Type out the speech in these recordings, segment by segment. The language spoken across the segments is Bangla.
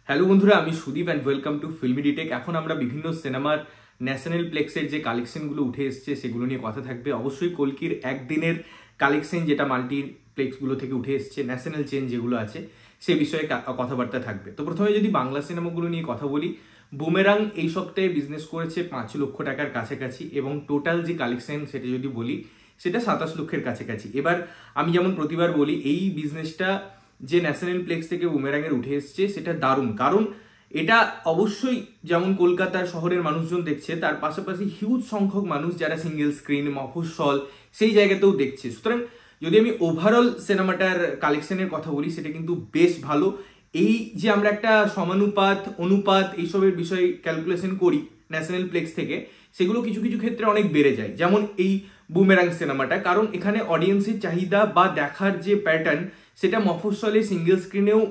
হ্যালো বন্ধুরা, আমি Sudip and welcome to filmy detect. এখন আমরা বিভিন্ন সিনেমার ন্যাশনাল প্লেক্সের যে কালেকশনগুলো উঠে এসছে সেগুলো নিয়ে কথা থাকবে। অবশ্যই কলকির একদিনের কালেকশন যেটা মাল্টিপ্লেক্সগুলো থেকে উঠে এসছে, ন্যাশনাল চেন যেগুলো আছে সে বিষয়ে কথাবার্তা থাকবে। তো প্রথমে যদি বাংলা সিনেমাগুলো নিয়ে কথা বলি, বুমেরাং এই সপ্তাহে বিজনেস করেছে 5 লক্ষ টাকার কাছাকাছি এবং টোটাল যে কালেকশন সেটা যদি বলি সেটা 27 লক্ষের কাছাকাছি। এবার আমি যেমন প্রতিবার বলি, এই বিজনেসটা যে ন্যাশনাল প্লেক্স থেকে বুমেরাঙের উঠে এসছে সেটা দারুণ, কারণ এটা অবশ্যই যেমন কলকাতার শহরের মানুষজন দেখছে, তার পাশাপাশি হিউজ সংখ্যক মানুষ যারা সিঙ্গেল স্ক্রিন মফস্বল সেই জায়গাতেও দেখছে। সুতরাং যদি আমি ওভারঅল সিনেমাটার কালেকশনের কথা বলি সেটা কিন্তু বেশ ভালো। এই যে আমরা একটা সমানুপাত অনুপাত এইসবের বিষয়ে ক্যালকুলেশন করি ন্যাশনাল প্লেক্স থেকে, সেগুলো কিছু কিছু ক্ষেত্রে অনেক বেড়ে যায়। যেমন এই বুমেরাং সিনেমাটা, কারণ এখানে অডিয়েন্সের চাহিদা বা দেখার যে প্যাটার্ন সেটা মফস্বলে সিঙ্গেল স্ক্রিনেও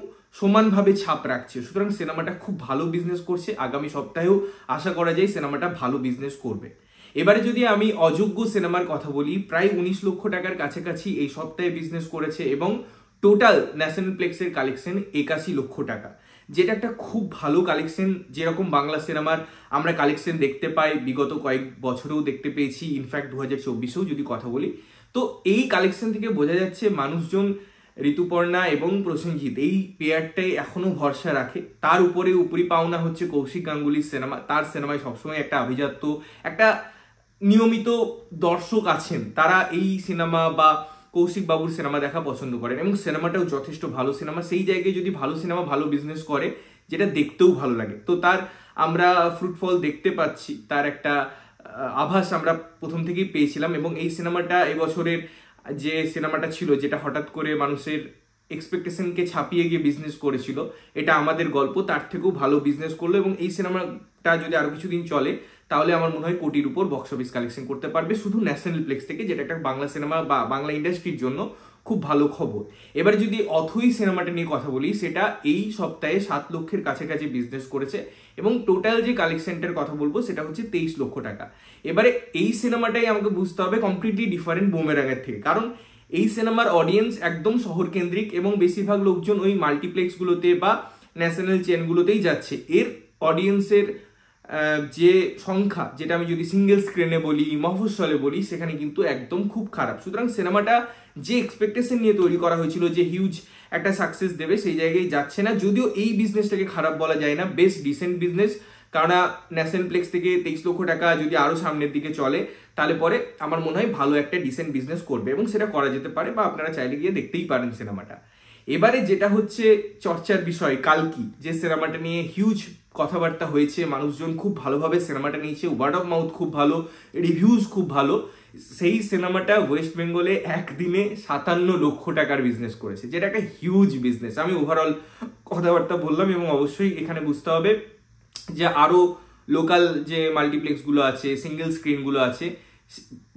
সমানভাবে ছাপ রাখছে। সুতরাং সিনেমাটা খুব ভালো বিজনেস করছে। আগামী সপ্তাহেও আশা করা যায় সিনেমাটা ভালো বিজনেস করবে। এবারে যদি আমি অযোগ্য সিনেমার কথা বলি, প্রায় 19 লক্ষ টাকার কাছাকাছি এই সপ্তাহে বিজনেস করেছে এবং টোটাল ন্যাশনাল প্লেক্সের কালেকশন 81 লক্ষ টাকা, যেটা একটা খুব ভালো কালেকশন। যেরকম বাংলা সিনেমার আমরা কালেকশন দেখতে পাই, বিগত কয়েক বছরেও দেখতে পেয়েছি, ইনফ্যাক্ট 2024-এও যদি কথা বলি, তো এই কালেকশন থেকে বোঝা যাচ্ছে মানুষজন ঋতুপর্ণা এবং প্রসেনজিৎ এই পেয়ারটাই এখনো ভরসা রাখে। তার উপরে উপরি পাওনা হচ্ছে কৌশিক গাঙ্গুলির সিনেমা। তার সিনেমায় সবসময় একটা আভিজাত্য, একটা নিয়মিত দর্শক আছেন, তারা এই সিনেমা বা কৌশিক বাবুর সিনেমা দেখা পছন্দ করেন এবং সিনেমাটাও যথেষ্ট ভালো সিনেমা। সেই জায়গায় যদি ভালো সিনেমা ভালো বিজনেস করে, যেটা দেখতেও ভালো লাগে, তো তার আমরা ফ্রুটফল দেখতে পাচ্ছি, তার একটা আভাস আমরা প্রথম থেকেই পেয়েছিলাম। এবং এই সিনেমাটা এবছরের যে সিনেমাটা ছিল, যেটা হঠাৎ করে মানুষের এক্সপেকটেশনকে ছাপিয়ে গিয়ে বিজনেস করেছিল, এটা আমাদের গল্প, তার থেকেও ভালো বিজনেস করলো। এবং এই সিনেমাটা যদি আরো কিছুদিন চলে তাহলে আমার মনে হয় কোটির উপর বক্স অফিস কালেকশন করতে পারবে শুধু ন্যাশনাল প্লেক্স থেকে, যেটা একটা বাংলা সিনেমা বা বাংলা ইন্ডাস্ট্রির জন্য খুব ভালো খবর। এবার যদি অথই সিনেমাটা নিয়ে কথা বলি, সেটা এই সপ্তাহে 7 লক্ষের কাছাকাছি বিজনেস করেছে এবং টোটাল যে কালেকশনটার কথা বলবো সেটা হচ্ছে 23 লক্ষ টাকা। এবারে এই সিনেমাটাই আমাকে বুঝতে হবে কমপ্লিটলি ডিফারেন্ট বুমেরাঙের থেকে, কারণ এই সিনেমার অডিয়েন্স একদম শহর কেন্দ্রিক এবং বেশিরভাগ লোকজন ওই মাল্টিপ্লেক্স গুলোতে বা ন্যাশনাল চেনগুলোতেই যাচ্ছে। এর অডিয়েন্সের যে সংখ্যা, যেটা আমি যদি সিঙ্গেল স্ক্রিনে বলি মফস্বলে বলি, সেখানে কিন্তু একদম খুব খারাপ। সুতরাং সিনেমাটা যে এক্সপেকটেশন নিয়ে তৈরি করা হয়েছিল যে হিউজ একটা সাকসেস দেবে, সেই জায়গায় যাচ্ছে না। যদিও এই বিজনেসটাকে খারাপ বলা যায় না, বেশ ডিসেন্ট বিজনেস। কারণ ন্যাশনাল প্লেক্স থেকে 23 লক্ষ টাকা যদি আরো সামনের দিকে চলে, তাহলে পরে আমার মনে হয় ভালো একটা ডিসেন্ট বিজনেস করবে এবং সেটা করা যেতে পারে, বা আপনারা চাইলে গিয়ে দেখতেই পারেন সিনেমাটা। এবারে যেটা হচ্ছে চর্চার বিষয়, কালকি যে সিনেমাটা নিয়ে হিউজ কথাবার্তা হয়েছে, মানুষজন খুব ভালোভাবে সিনেমাটা নিয়েছে, ওয়ার্ড অফ মাউথ খুব ভালো, রিভিউজ খুব ভালো। সেই সিনেমাটা ওয়েস্ট বেঙ্গলে একদিনে 57 লক্ষ টাকার বিজনেস করেছে, যেটা একটা হিউজ বিজনেস। আমি ওভারঅল কথাবার্তা বললাম এবং অবশ্যই এখানে বুঝতে হবে যে আরো লোকাল যে মাল্টিপ্লেক্সগুলো আছে, সিঙ্গেল স্ক্রিনগুলো আছে,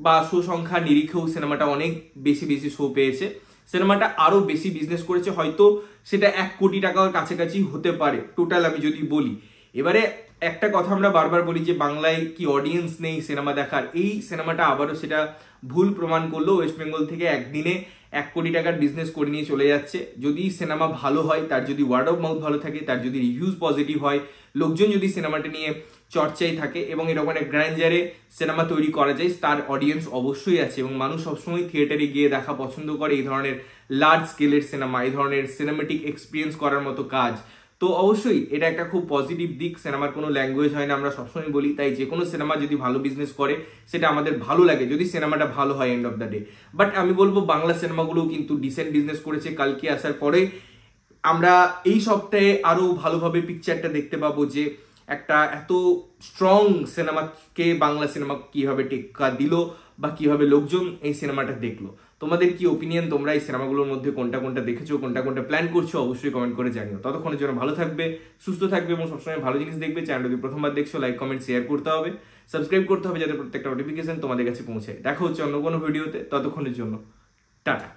বা শো সংখ্যা নিরিখেও সিনেমাটা অনেক বেশি বেশি শো পেয়েছে। সিনেমাটা আরো বেশি বিজনেস করেছে, হয়তো সেটা 1 কোটি টাকার কাছাকাছি হতে পারে টোটাল আমি যদি বলি। এবারে একটা কথা আমরা বারবার বলি যে বাংলায় কি অডিয়েন্স নেই সিনেমা দেখার, এই সিনেমাটা আবারও সেটা ভুল প্রমাণ করলো। ওয়েস্ট বেঙ্গল থেকে একদিনে 1 কোটি টাকার বিজনেস করে নিয়ে চলে যাচ্ছে। যদি সিনেমা ভালো হয়, তার যদি ওয়ার্ড অফ মাউথ ভালো থাকে, তার যদি রিভিউজ পজিটিভ হয়, লোকজন যদি সিনেমাটা নিয়ে চর্চায় থাকে এবং এরকম একটা গ্র্যান্ডারে সিনেমা তৈরি করা যায়, তার অডিয়েন্স অবশ্যই আছে এবং মানুষ সবসময় থিয়েটারে গিয়ে দেখা পছন্দ করে এই ধরনের লার্জ স্কেলের সিনেমা, এই ধরনের সিনেমেটিক এক্সপিরিয়েন্স করার মতো কাজ। তো অবশ্যই এটা একটা খুব পজিটিভ দিক। সিনেমার কোনো ল্যাঙ্গুয়েজ হয় না, আমরা সবসময় বলি, তাই যে কোনো সিনেমা যদি ভালো বিজনেস করে সেটা আমাদের ভালো লাগে যদি সিনেমাটা ভালো হয় end of the day. But আমি বলবো বাংলা সিনেমাগুলো কিন্তু ডিসেন্ট বিজনেস করেছে। কালকে আসার পরে আমরা এই সপ্তাহে আরো ভালোভাবে পিকচারটা দেখতে পাবো যে একটা এত স্ট্রং সিনেমাকে বাংলা সিনেমা কিভাবে টেক্কা দিল বা কিভাবে লোকজন এই সিনেমাটা দেখলো। তোমাদের কি ওপিনিয়ন, তোমরা এই সিনেমাগুলোর মধ্যে কোনটা কোনটা দেখেছো, কোনটা কোনটা প্ল্যান করছো, অবশ্যই কমেন্ট করে জানিও। ততক্ষণের জন্য ভালো থাকবে, সুস্থ থাকবে এবং সবসময় ভালো জিনিস দেখবে। চ্যানেল যদি প্রথমবার দেখছো, লাইক কমেন্ট শেয়ার করতে হবে, সাবস্ক্রাইব করতে হবে যাতে প্রত্যেকটা নোটিফিকেশন তোমাদের কাছে পৌঁছায়। দেখা হচ্ছে অন্য কোনো ভিডিওতে, ততক্ষণের জন্য টাটা।